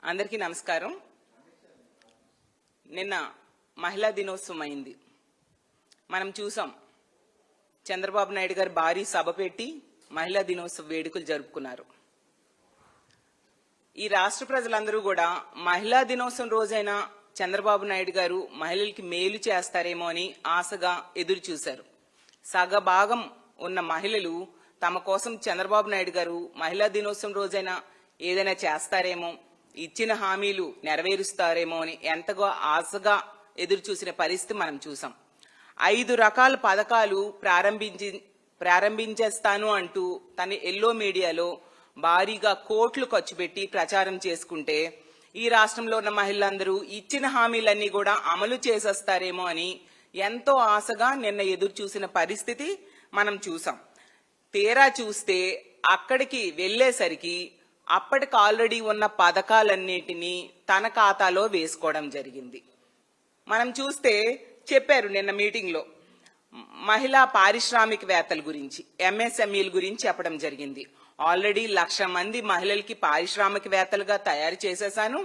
అందరికీ నమస్కారం. నిన్న మహిళా దినోత్సవం అయింది. మనం చూసాం, చంద్రబాబు నాయుడు గారు భారీ సభ పెట్టి మహిళా దినోత్సవ వేడుకలు జరుపుకున్నారు. ఈ రాష్ట్ర ప్రజలందరూ కూడా మహిళా దినోత్సవం రోజైనా చంద్రబాబు నాయుడు గారు మహిళలకి మేలు చేస్తారేమో అని ఆశగా ఎదురు చూశారు. సగభాగం ఉన్న మహిళలు తమ కోసం చంద్రబాబు నాయుడు గారు మహిళా దినోత్సవం రోజైనా ఏదైనా చేస్తారేమో, ఇచ్చిన హామీలు నెరవేరుస్తారేమో అని ఎంతగా ఆశగా ఎదురు చూసిన పరిస్థితి మనం చూసాం. 5 రకాల పథకాలు ప్రారంభించేస్తాను అంటూ తన ఎల్లో మీడియాలో భారీగా కోట్లు ఖర్చు పెట్టి ప్రచారం చేసుకుంటే, ఈ రాష్ట్రంలో ఉన్న మహిళలందరూ ఇచ్చిన హామీలన్నీ కూడా అమలు చేసేస్తారేమో అని ఎంతో ఆశగా నిన్న ఎదురు చూసిన పరిస్థితి మనం చూసాం. తీరా చూస్తే అక్కడికి వెళ్లేసరికి అప్పటికి ఆల్రెడీ ఉన్న పథకాలన్నిటినీ తన ఖాతాలో వేసుకోవడం జరిగింది. మనం చూస్తే చెప్పారు నిన్న మీటింగ్లో మహిళా పారిశ్రామికవేత్తల గురించి, ఎంఎస్ఎంఈల గురించి చెప్పడం జరిగింది. ఆల్రెడీ 1,00,000 మంది మహిళలకి పారిశ్రామికవేత్తలుగా తయారు చేసేసాను,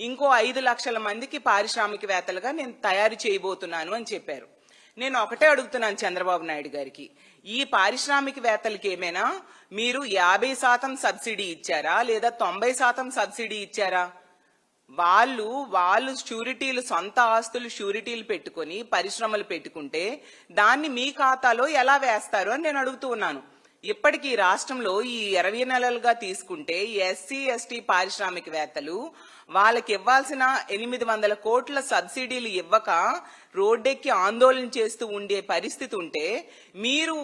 ఇంకో 5 లక్షల మందికి పారిశ్రామికవేత్తలుగా నేను తయారు చేయబోతున్నాను అని చెప్పారు. నేను ఒకటే అడుగుతున్నాను చంద్రబాబు నాయుడు గారికి, ఈ పారిశ్రామికవేత్తలకి ఏమైనా మీరు 50% సబ్సిడీ ఇచ్చారా లేదా 90% సబ్సిడీ ఇచ్చారా? వాళ్ళు షూరిటీలు, సొంత ఆస్తులు షూరిటీలు పెట్టుకుని పరిశ్రమలు పెట్టుకుంటే దాన్ని మీ ఖాతాలో ఎలా వేస్తారు అని నేను అడుగుతూ ఉన్నాను. ఇప్పటికీ రాష్ట్రంలో ఈ 20 నెలలుగా తీసుకుంటే ఎస్సీ ఎస్టీ పారిశ్రామికవేత్తలు వాళ్ళకి ఇవ్వాల్సిన 800 కోట్ల సబ్సిడీలు ఇవ్వక రోడ్డెక్కి ఆందోళన చేస్తూ ఉండే పరిస్థితి ఉంటే, మీరు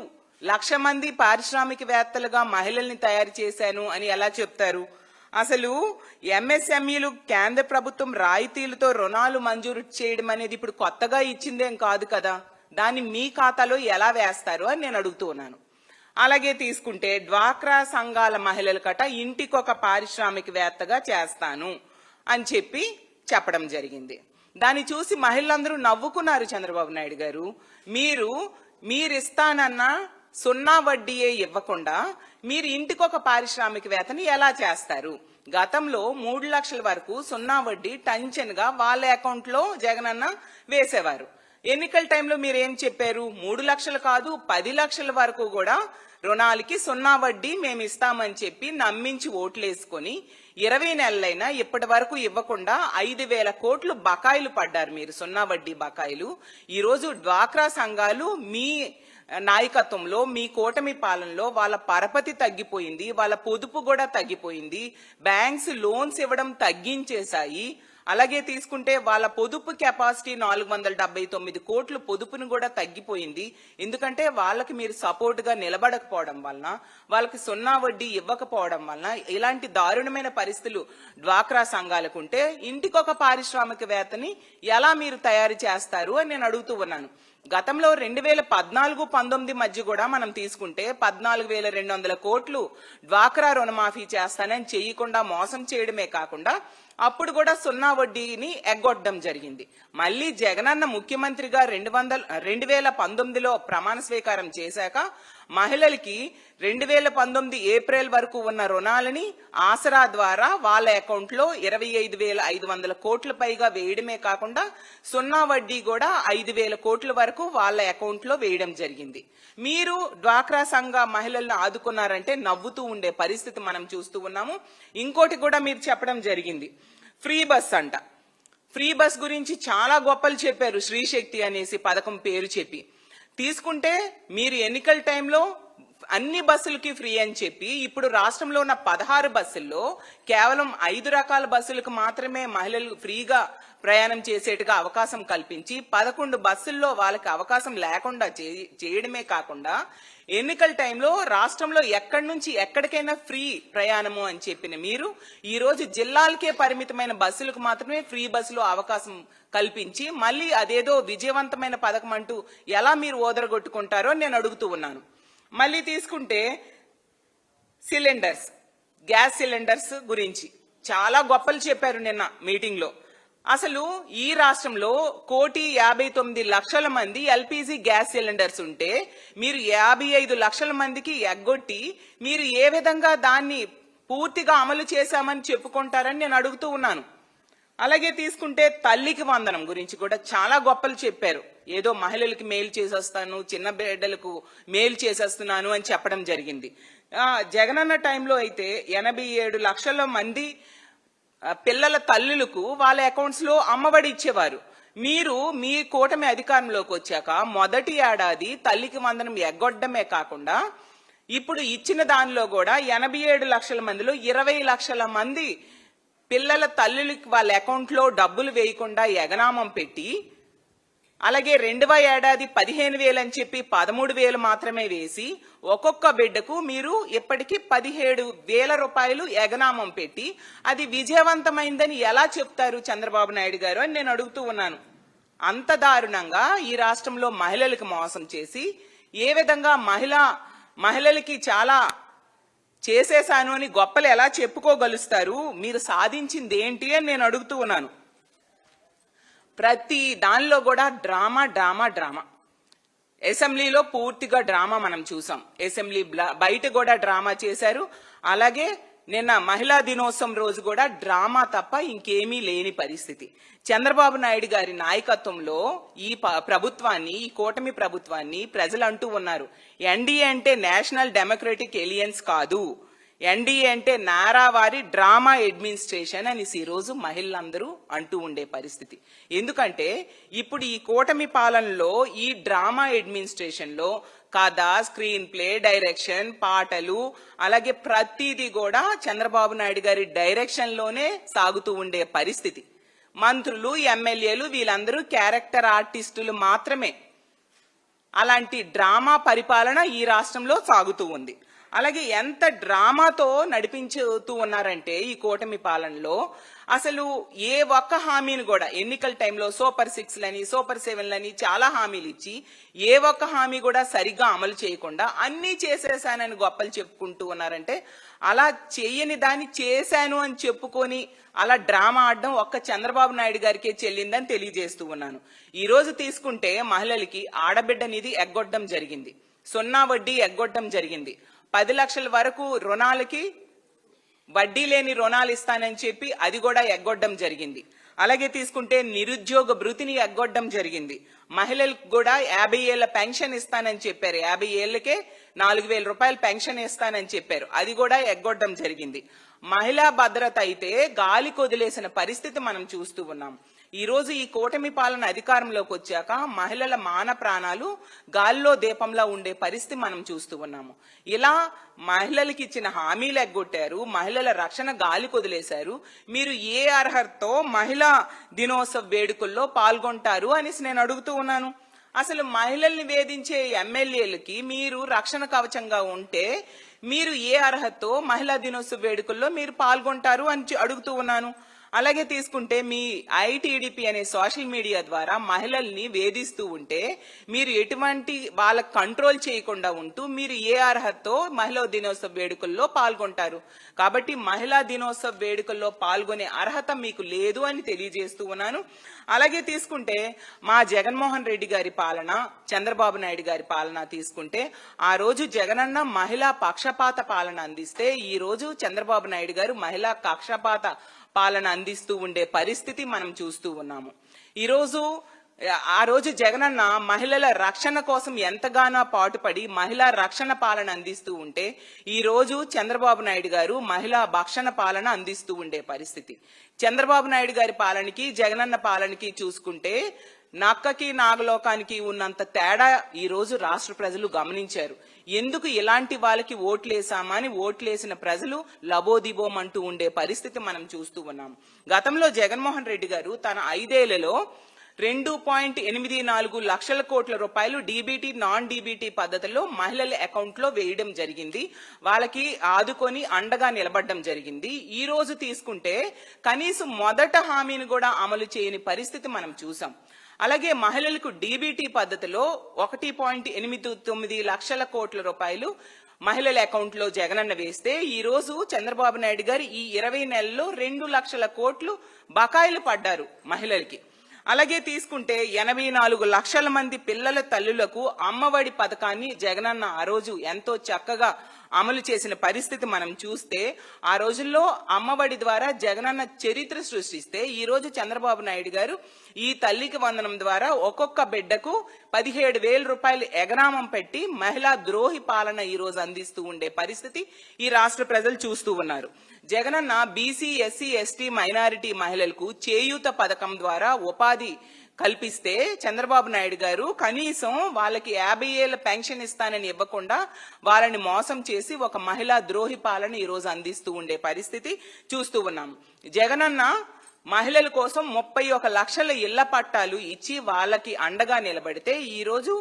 1,00,000 మంది పారిశ్రామికవేత్తలుగా మహిళల్ని తయారు చేశాను అని ఎలా చెప్తారు? అసలు ఎంఎస్ఎంఈలు కేంద్ర ప్రభుత్వం రాయితీలతో రుణాలు మంజూరు చేయడం అనేది ఇప్పుడు కొత్తగా ఇచ్చిందేం కాదు కదా, దాన్ని మీ ఖాతాలో ఎలా వేస్తారు అని నేను అడుగుతూ ఉన్నాను. అలాగే తీసుకుంటే డ్వాక్రా సంఘాల మహిళల కట ఇంటికొక పారిశ్రామికవేత్తగా చేస్తాను అని చెప్పడం జరిగింది. దాన్ని చూసి మహిళలందరూ నవ్వుకున్నారు. చంద్రబాబు నాయుడు గారు, మీరిస్తానన్న 0 వడ్డీయే ఇవ్వకుండా మీరు ఇంటికొక పారిశ్రామికవేత్తని ఎలా చేస్తారు? గతంలో 3 లక్షల వరకు 0 వడ్డీ టంచన్గా వాళ్ళ అకౌంట్ లో జగనన్న వేసేవారు. ఎన్నికల టైంలో మీరు ఏం చెప్పారు? 3 లక్షలు కాదు 10 లక్షల వరకు కూడా రుణాలకి 0 వడ్డీ మేము ఇస్తామని చెప్పి నమ్మించి ఓట్లేసుకొని 20 నెలలైనా ఇప్పటి వరకు ఇవ్వకుండా 5,000 కోట్లు బకాయిలు పడ్డారు మీరు, 0 వడ్డీ బకాయిలు. ఈ రోజు డ్వాక్రా సంఘాలు మీ నాయకత్వంలో, మీ కూటమి పాలనలో వాళ్ళ పరపతి తగ్గిపోయింది, వాళ్ళ పొదుపు కూడా తగ్గిపోయింది, బ్యాంక్స్ లోన్స్ ఇవ్వడం తగ్గించేశాయి. అలాగే తీసుకుంటే వాళ్ళ పొదుపు కెపాసిటీ 479 కోట్లు పొదుపును కూడా తగ్గిపోయింది. ఎందుకంటే వాళ్ళకి మీరు సపోర్ట్ గా నిలబడకపోవడం వలన, వాళ్ళకి 0 వడ్డీ ఇవ్వకపోవడం వలన ఇలాంటి దారుణమైన పరిస్థితులు డ్వాక్రా సంఘాలకు ఉంటే ఇంటికొక పారిశ్రామికవేత్తని ఎలా మీరు తయారు చేస్తారు అని నేను అడుగుతూ ఉన్నాను. గతంలో 2014-19 మధ్య కూడా మనం తీసుకుంటే 14,200 కోట్లు డ్వాక్రా రుణమాఫీ చేస్తానని చేయకుండా మోసం చేయడమే కాకుండా అప్పుడు కూడా 0 వడ్డీని ఎగ్గొట్టడం జరిగింది. మళ్ళీ జగనన్న ముఖ్యమంత్రిగా 2019లో ప్రమాణ స్వీకారం చేశాక మహిళలకి 2019 ఏప్రిల్ వరకు ఉన్న రుణాలని ఆసరా ద్వారా వాళ్ళ అకౌంట్ లో 25,500 కోట్ల పైగా వేయడమే కాకుండా 0 వడ్డీ కూడా 5,000 కోట్ల వరకు వాళ్ళ అకౌంట్ లో వేయడం జరిగింది. మీరు డ్వాక్రా సంఘ మహిళలను ఆదుకున్నారంటే నవ్వుతూ ఉండే పరిస్థితి మనం చూస్తూ ఉన్నాము. ఇంకోటి కూడా మీరు చెప్పడం జరిగింది, ఫ్రీ బస్ అంట. ఫ్రీ బస్ గురించి చాలా గొప్పలు చెప్పారు, శ్రీశక్తి అనేసి పథకం పేరు చెప్పి. తీసుకుంటే మీరు ఎన్నికల టైంలో అన్ని బస్సులకి ఫ్రీ అని చెప్పి ఇప్పుడు రాష్ట్రంలో ఉన్న 16 బస్సుల్లో కేవలం 5 రకాల బస్సులకు మాత్రమే మహిళలు ఫ్రీగా ప్రయాణం చేసేట్టుగా అవకాశం కల్పించి 11 బస్సుల్లో వాళ్ళకి అవకాశం లేకుండా చేయడమే కాకుండా ఎన్నికల టైంలో రాష్ట్రంలో ఎక్కడి నుంచి ఎక్కడికైనా ఫ్రీ ప్రయాణము అని చెప్పిన మీరు ఈ రోజు జిల్లాలకే పరిమితమైన బస్సులకు మాత్రమే ఫ్రీ బస్సులో అవకాశం కల్పించి మళ్ళీ అదేదో విజయవంతమైన పథకం అంటూ ఎలా మీరు ఓదరగొట్టుకుంటారో నేను అడుగుతూ ఉన్నాను. మళ్ళీ తీసుకుంటే గ్యాస్ సిలిండర్స్ గురించి చాలా గొప్పలు చెప్పారు నిన్న మీటింగ్ లో. అసలు ఈ రాష్ట్రంలో 1,59,00,000 మంది ఎల్పీజీ గ్యాస్ సిలిండర్స్ ఉంటే మీరు 55 లక్షల మందికి ఎగ్గొట్టి మీరు ఏ విధంగా దాన్ని పూర్తిగా అమలు చేశామని చెప్పుకుంటారని నేను అడుగుతూ ఉన్నాను. అలాగే తీసుకుంటే తల్లికి వందనం గురించి కూడా చాలా గొప్పలు చెప్పారు. ఏదో మహిళలకి మేలు చేసేస్తాను, చిన్న బిడ్డలకు మేలు చేసేస్తున్నాను అని చెప్పడం జరిగింది. జగనన్న టైంలో అయితే 87 లక్షల మంది పిల్లల తల్లులకు వాళ్ళ అకౌంట్స్ లో అమ్మఒడి ఇచ్చేవారు. మీరు మీ కూటమి అధికారంలోకి వచ్చాక మొదటి ఏడాది తల్లికి వందనం ఎగ్గొట్టడమే కాకుండా ఇప్పుడు ఇచ్చిన దానిలో కూడా 87 లక్షల మందిలో 20 లక్షల మంది పిల్లల తల్లులకి వాళ్ళ అకౌంట్ లో డబ్బులు వేయకుండా ఎగనామం పెట్టి, అలాగే 2వ ఏడాది 15,000 అని చెప్పి 13,000 మాత్రమే వేసి ఒక్కొక్క బిడ్డకు మీరు ఇప్పటికీ 17,000 రూపాయలు ఎగనామం పెట్టి అది విజయవంతమైందని ఎలా చెప్తారు చంద్రబాబు నాయుడు గారు అని నేను అడుగుతూ ఉన్నాను. అంత దారుణంగా ఈ రాష్ట్రంలో మహిళలకు మోసం చేసి ఏ విధంగా మహిళలకి చాలా చేసేశాను అని గొప్పలు ఎలా చెప్పుకోగలుస్తారు? మీరు సాధించింది ఏంటి అని నేను అడుగుతూ ఉన్నాను. ప్రతి దానిలో కూడా డ్రామా డ్రామా డ్రామా. అసెంబ్లీలో పూర్తిగా డ్రామా మనం చూసాం. అసెంబ్లీ బయట కూడా డ్రామా చేశారు. అలాగే నిన్న మహిళా దినోత్సవం రోజు కూడా డ్రామా తప్ప ఇంకేమీ లేని పరిస్థితి. చంద్రబాబు నాయుడు గారి నాయకత్వంలో ఈ ప్రభుత్వాన్ని, ఈ కూటమి ప్రభుత్వాన్ని ప్రజలు అంటూ ఉన్నారు, ఎన్డీఏ అంటే నేషనల్ డెమోక్రటిక్ ఎలియన్స్ కాదు, ఎన్డీఏ అంటే నారావారి డ్రామా అడ్మినిస్ట్రేషన్ అని ఈ రోజు మహిళలందరూ అంటూ ఉండే పరిస్థితి. ఎందుకంటే ఇప్పుడు ఈ కూటమి పాలనలో ఈ డ్రామా అడ్మినిస్ట్రేషన్ లో కథ, స్క్రీన్ ప్లే, డైరెక్షన్, పాటలు, అలాగే ప్రతిదీ కూడా చంద్రబాబు నాయుడు గారి డైరెక్షన్ లోనే సాగుతూ ఉండే పరిస్థితి. మంత్రులు, ఎమ్మెల్యేలు వీళ్ళందరూ క్యారెక్టర్ ఆర్టిస్టులు మాత్రమే. అలాంటి డ్రామా పరిపాలన ఈ రాష్ట్రంలో సాగుతూ ఉంది. అలాగే ఎంత డ్రామాతో నడిపించుతూ ఉన్నారంటే ఈ కూటమి పాలనలో అసలు ఏ ఒక్క హామీని కూడా ఎన్నికల టైంలో సూపర్ 6లని, సూపర్ 7లని చాలా హామీలు ఇచ్చి ఏ ఒక్క హామీ కూడా సరిగ్గా అమలు చేయకుండా అన్నీ చేసేసానని గొప్పలు చెప్పుకుంటూ ఉన్నారంటే, అలా చేయని దాన్ని చేశాను అని చెప్పుకొని అలా డ్రామా ఆడడం ఒక్క చంద్రబాబు నాయుడు గారికే చెల్లిందని తెలియజేస్తూ ఉన్నాను. ఈ రోజు తీసుకుంటే మహిళలకి ఆడబిడ్డ నిధి ఎగ్గొట్టడం జరిగింది, సున్నా వడ్డీ ఎగ్గొట్టడం జరిగింది, 10 లక్షల వరకు రుణాలకి వడ్డీ లేని రుణాలు ఇస్తానని చెప్పి అది కూడా ఎగ్గొట్టడం జరిగింది. అలాగే తీసుకుంటే నిరుద్యోగ భృతిని ఎగ్గొట్టడం జరిగింది. మహిళలకు కూడా 50 ఏళ్ల పెన్షన్ ఇస్తానని చెప్పారు, 50 ఏళ్లకే 4,000 రూపాయలు పెన్షన్ ఇస్తానని చెప్పారు, అది కూడా ఎగ్గొట్టడం జరిగింది. మహిళా భద్రత అయితే గాలి కొదిలేసిన పరిస్థితి మనం చూస్తూ ఉన్నాం. ఈ రోజు ఈ కూటమి పాలన అధికారంలోకి వచ్చాక మహిళల మాన ప్రాణాలు గాలిలో దీపంలా ఉండే పరిస్థితి మనం చూస్తూ ఉన్నాము. ఇలా మహిళలకి ఇచ్చిన హామీలు ఎగ్గొట్టారు, మహిళల రక్షణ గాలి కొదిలేశారు. మీరు ఏ అర్హతతో మహిళా దినోత్సవ వేడుకల్లో పాల్గొంటారు అనేసి నేను అడుగుతూ ఉన్నాను. అసలు మహిళల్ని వేధించే ఎమ్మెల్యేలకి మీరు రక్షణ కవచంగా ఉంటే మీరు ఏ అర్హతతో మహిళా దినోత్సవ వేడుకల్లో మీరు పాల్గొంటారు అని అడుగుతూ ఉన్నాను. అలాగే తీసుకుంటే మీ ఐటీడీపీ అనే సోషల్ మీడియా ద్వారా మహిళల్ని వేధిస్తూ ఉంటే మీరు ఎటువంటి వాళ్ళ కంట్రోల్ చేయకుండా ఉంటూ మీరు ఏ అర్హతతో మహిళా దినోత్సవ వేడుకల్లో పాల్గొంటారు? కాబట్టి మహిళా దినోత్సవ వేడుకల్లో పాల్గొనే అర్హత మీకు లేదు అని తెలియజేస్తూ ఉన్నాను. అలాగే తీసుకుంటే మా జగన్మోహన్ రెడ్డి గారి పాలన, చంద్రబాబు నాయుడు గారి పాలన తీసుకుంటే ఆ రోజు జగనన్న మహిళా పక్షపాత పాలన అందిస్తే ఈ రోజు చంద్రబాబు నాయుడు గారు మహిళా పక్షపాత పాలన అందిస్తూ ఉండే పరిస్థితి మనం చూస్తూ ఉన్నాము. ఆ రోజు జగనన్న మహిళల రక్షణ కోసం ఎంతగానో పాటుపడి మహిళా రక్షణ పాలన అందిస్తూ ఉంటే ఈ రోజు చంద్రబాబు నాయుడు గారు మహిళా భక్షణ పాలన అందిస్తూ ఉండే పరిస్థితి. చంద్రబాబు నాయుడు గారి పాలనకి జగనన్న పాలనకి చూసుకుంటే నక్కకి నాగలోకానికి ఉన్నంత తేడా ఈ రోజు రాష్ట్ర ప్రజలు గమనించారు. ఎందుకు ఇలాంటి వాళ్ళకి ఓట్లేసామని ఓట్లేసిన ప్రజలు లబోదిబోం అంటూ ఉండే పరిస్థితి మనం చూస్తూ ఉన్నాం. గతంలో జగన్మోహన్ రెడ్డి గారు తన 5 ఏళ్లలో 2.84 లక్షల కోట్ల రూపాయలు డీబీటీ, నాన్ డీబీటీ పద్ధతిలో మహిళల అకౌంట్ లో వేయడం జరిగింది. వాళ్ళకి ఆదుకొని అండగా నిలబడడం జరిగింది. ఈ రోజు తీసుకుంటే కనీసం మొదట హామీని కూడా అమలు చేయని పరిస్థితి మనం చూసాం. అలాగే మహిళలకు డీబీటీ పద్ధతిలో 1.89 లక్షల కోట్ల రూపాయలు మహిళల అకౌంట్ లో జగనన్న వేస్తే ఈ రోజు చంద్రబాబు నాయుడు గారు ఈ 20 నెలల్లో 2 లక్షల కోట్లు బకాయిలు పడ్డారు మహిళలకి. అలాగే తీసుకుంటే 84 లక్షల మంది పిల్లల తల్లులకు అమ్మఒడి పథకాన్ని జగనన్న ఆ రోజు ఎంతో చక్కగా అమలు చేసిన పరిస్థితి మనం చూస్తే, ఆ రోజుల్లో అమ్మఒడి ద్వారా జగనన్న చరిత్ర సృష్టిస్తే, ఈ రోజు చంద్రబాబు నాయుడు గారు ఈ తల్లికి వందనం ద్వారా ఒక్కొక్క బిడ్డకు 17,000 రూపాయలు ఎగనామం పెట్టి మహిళా ద్రోహి పాలన ఈ రోజు అందిస్తూ ఉండే పరిస్థితి ఈ రాష్ట్ర ప్రజలు చూస్తూ ఉన్నారు. Jagananna BC, SC, ST, minority మహిళలకు చేయూత పథకం ద్వారా ఉపాధి కల్పిస్తే చంద్రబాబు నాయుడు గారు కనీసం వాళ్ళకి 50 ఏళ్ల పెన్షన్ ఇస్తానని ఇవ్వకుండా వాళ్ళని మోసం చేసి ఒక మహిళా ద్రోహి పాలన ఈ రోజు అందిస్తూ ఉండే పరిస్థితి చూస్తూ ఉన్నాం. జగనన్న మహిళల కోసం 31 లక్షల ఇళ్ల పట్టాలు ఇచ్చి వాళ్ళకి అండగా నిలబడితే, ఈ రోజు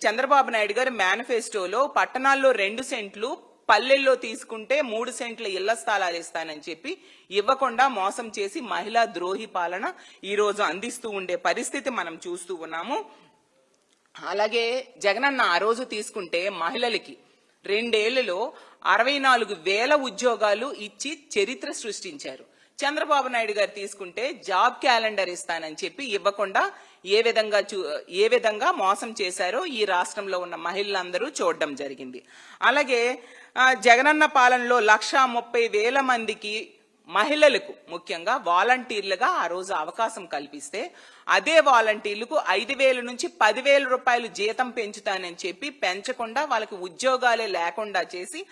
చంద్రబాబు నాయుడు గారి మేనిఫెస్టోలో పట్టణాల్లో 2 సెంట్లు, పల్లెల్లో తీసుకుంటే 3 సెంట్ల ఇళ్ల స్థలాలు ఇస్తానని చెప్పి ఇవ్వకుండా మోసం చేసి మహిళా ద్రోహి పాలన ఈ రోజు అందిస్తూ ఉండే పరిస్థితి మనం చూస్తూ ఉన్నాము. అలాగే జగనన్న ఆ రోజు తీసుకుంటే మహిళలకి 2 ఏళ్లలో 64,000 ఉద్యోగాలు ఇచ్చి చరిత్ర సృష్టించారు. చంద్రబాబు నాయుడు గారు తీసుకుంటే జాబ్ క్యాలెండర్ ఇస్తానని చెప్పి ఇవ్వకుండా ఏ విధంగా మోసం చేశారో ఈ రాష్ట్రంలో ఉన్న మహిళలందరూ చూడడం జరిగింది. అలాగే జగనన్న పాలనలో 1,30,000 మందికి మహిళలకు ముఖ్యంగా వాలంటీర్లుగా ఆ రోజు అవకాశం కల్పిస్తే, అదే వాలంటీర్లకు 5,000 నుంచి 10,000 రూపాయలు జీతం పెంచుతానని చెప్పి పెంచకుండా వాళ్ళకి ఉద్యోగాలే లేకుండా చేసి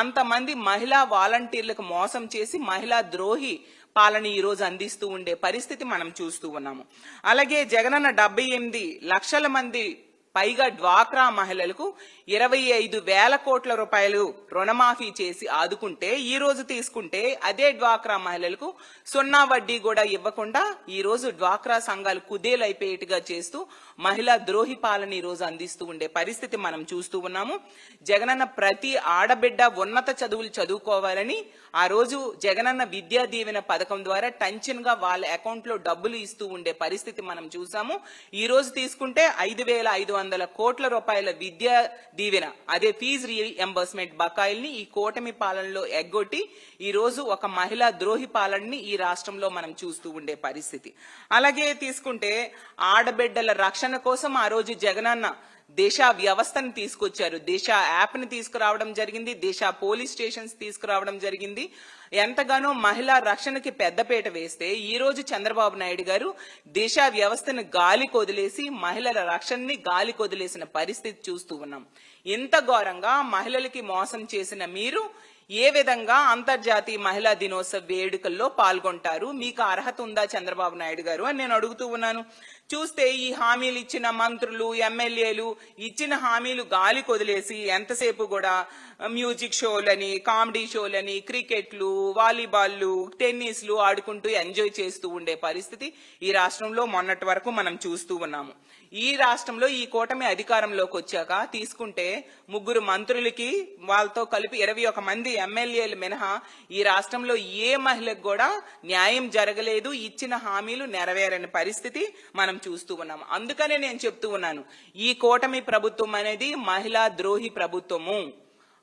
అంతమంది మహిళా వాలంటీర్లకు మోసం చేసి మహిళా ద్రోహి పాలన ఈ రోజు అందిస్తూ ఉండే పరిస్థితి మనం చూస్తూ ఉన్నాము. అలాగే జగనన్న 78 లక్షల మంది పైగా డ్వాక్రా మహిళలకు 25,000 కోట్ల రూపాయలు రుణమాఫీ చేసి ఆదుకుంటే, ఈ రోజు తీసుకుంటే అదే డ్వాక్రా మహిళలకు 0 వడ్డీ కూడా ఇవ్వకుండా ఈ రోజు డ్వాక్రా సంఘాలు కుదేలైపోయేట్టుగా చేస్తూ మహిళా ద్రోహి పాలన ఈ రోజు అందిస్తూ ఉండే పరిస్థితి మనం చూస్తూ ఉన్నాము. జగనన్న ప్రతి ఆడబిడ్డ ఉన్నత చదువులు చదువుకోవాలని ఆ రోజు జగనన్న విద్యా దీవెన పథకం ద్వారా టెన్షన్ గా వాళ్ళ అకౌంట్ లో డబ్బులు ఇస్తూ ఉండే పరిస్థితి మనం చూసాము. ఈ రోజు తీసుకుంటే 5,500 కోట్ల రూపాయల విద్యా దీవెన, అదే ఫీజు రీఎంబర్స్మెంట్ బకాయిల్ని ఈ కూటమి పాలనలో ఎగ్గొట్టి ఈ రోజు ఒక మహిళా ద్రోహి పాలనని ఈ రాష్ట్రంలో మనం చూస్తూ ఉండే పరిస్థితి. అలాగే తీసుకుంటే ఆడబిడ్డల రక్షణ కోసం ఆ రోజు జగనన్న దిశ వ్యవస్థను తీసుకొచ్చారు. దిశ యాప్ ని తీసుకురావడం జరిగింది, దిశ పోలీస్ స్టేషన్స్ తీసుకురావడం జరిగింది. ఎంతగానో మహిళా రక్షణకి పెద్దపీట వేస్తే, ఈ రోజు చంద్రబాబు నాయుడు గారు దిశ వ్యవస్థను గాలి కొదిలేసి మహిళల రక్షణని గాలి కొదిలేసిన పరిస్థితి చూస్తూ ఉన్నాం. ఇంత ఘోరంగా మహిళలకి మోసం చేసిన మీరు ఏ విధంగా అంతర్జాతీయ మహిళా దినోత్సవ వేడుకల్లో పాల్గొంటారు? మీకు అర్హత ఉందా చంద్రబాబు నాయుడు గారు అని నేను అడుగుతూ ఉన్నాను. చూస్తే ఈ హామీలు ఇచ్చిన మంత్రులు, ఎమ్మెల్యేలు ఇచ్చిన హామీలు గాలి కొదిలేసి ఎంతసేపు కూడా మ్యూజిక్ షోలని, కామెడీ షోలని, క్రికెట్లు, వాలీబాల్లు, టెన్నిస్లు ఆడుకుంటూ ఎంజాయ్ చేస్తూ ఉండే పరిస్థితి ఈ రాష్ట్రంలో మొన్నటి వరకు మనం చూస్తూ ఉన్నాము. ఈ రాష్ట్రంలో ఈ కూటమి అధికారంలోకి వచ్చాక తీసుకుంటే 3 మంత్రులకి వాళ్ళతో కలిపి 21 మంది ఎమ్మెల్యేలు మినహా ఈ రాష్ట్రంలో ఏ మహిళకు కూడా న్యాయం జరగలేదు, ఇచ్చిన హామీలు నెరవేరని పరిస్థితి మనం చూస్తూ ఉన్నాము. అందుకనే నేను చెప్తూ ఉన్నాను, ఈ కూటమి ప్రభుత్వం అనేది మహిళా ద్రోహి ప్రభుత్వము,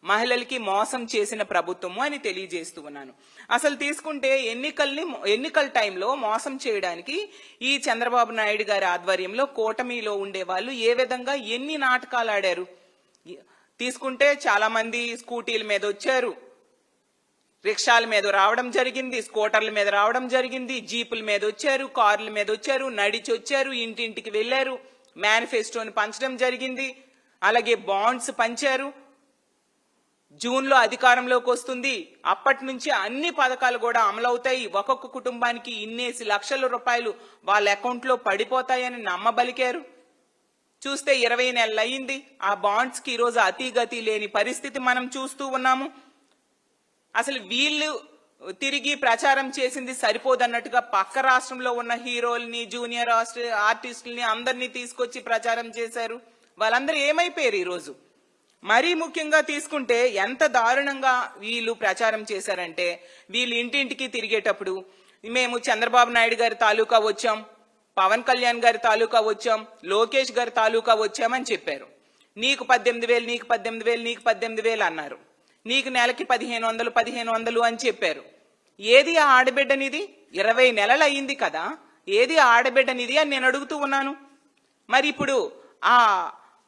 మహిళలకి మోసం చేసిన ప్రభుత్వము అని తెలియజేస్తూ ఉన్నాను. అసలు తీసుకుంటే ఎన్నికల టైంలో మోసం చేయడానికి ఈ చంద్రబాబు నాయుడు గారి ఆధ్వర్యంలో కూటమిలో ఉండే వాళ్ళు ఏ విధంగా ఎన్ని నాటకాలు ఆడారు. తీసుకుంటే చాలా మంది స్కూటీల మీద వచ్చారు, రిక్షాల మీద రావడం జరిగింది, స్కూటర్ల మీద రావడం జరిగింది, జీపుల మీద వచ్చారు, కార్ల మీద వచ్చారు, నడిచి వచ్చారు, ఇంటింటికి వెళ్లారు, మేనిఫెస్టోని పంచడం జరిగింది. అలాగే బాండ్స్ పంచారు. జూన్లో అధికారంలోకి వస్తుంది, అప్పటి నుంచి అన్ని పథకాలు కూడా అమలవుతాయి, ఒక్కొక్క కుటుంబానికి ఇన్నేసి లక్షల రూపాయలు వాళ్ళ అకౌంట్ లో పడిపోతాయని నమ్మబలికారు. చూస్తే 20 నెలలు అయింది, ఆ బాండ్స్ కి ఈరోజు అతిగతి లేని పరిస్థితి మనం చూస్తూ ఉన్నాము. అసలు వీళ్ళు తిరిగి ప్రచారం చేసింది సరిపోదన్నట్టుగా పక్క రాష్ట్రంలో ఉన్న హీరోల్ని, జూనియర్ ఆర్టిస్టుల్ని అందరినీ తీసుకొచ్చి ప్రచారం చేశారు. వాళ్ళందరూ ఏమైపోయారు ఈరోజు? మరీ ముఖ్యంగా తీసుకుంటే ఎంత దారుణంగా వీళ్ళు ప్రచారం చేశారంటే, వీళ్ళు ఇంటింటికి తిరిగేటప్పుడు మేము చంద్రబాబు నాయుడు గారి తాలూకా వచ్చాం, పవన్ కళ్యాణ్ గారి తాలూకా వచ్చాం, లోకేష్ గారి తాలూకా వచ్చామని చెప్పారు. నీకు 18,000, నీకు 18,000, నీకు 18,000 అన్నారు. నీకు నెలకి 1,500 అని చెప్పారు. ఏది ఆ ఆడబిడ్డనిది? 20 నెలలు అయింది కదా, ఏది ఆడబిడ్డనిది అని నేను అడుగుతూ ఉన్నాను. మరి ఇప్పుడు ఆ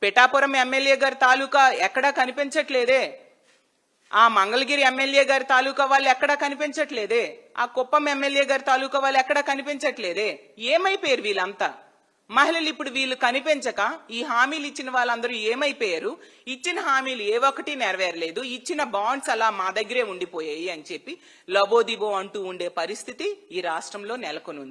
పిఠాపురం ఎమ్మెల్యే గారి తాలూకా ఎక్కడా కనిపించట్లేదే. ఆ మంగళగిరి ఎమ్మెల్యే గారి తాలూకా వాళ్ళు ఎక్కడా కనిపించట్లేదే, ఆ కుప్పం ఎమ్మెల్యే గారి తాలూకా వాళ్ళు ఎక్కడా కనిపించట్లేదే. ఏమైపోయారు వీళ్ళంతా? మహిళలు ఇప్పుడు వీళ్ళు కనిపించక ఈ హామీలు ఇచ్చిన వాళ్ళందరూ ఏమైపోయారు? ఇచ్చిన హామీలు ఏ ఒక్కటి నెరవేరలేదు, ఇచ్చిన బాండ్స్ అలా మా దగ్గరే ఉండిపోయాయి అని చెప్పి లబోదిబో అంటూ ఉండే పరిస్థితి ఈ రాష్ట్రంలో నెలకొనుంది.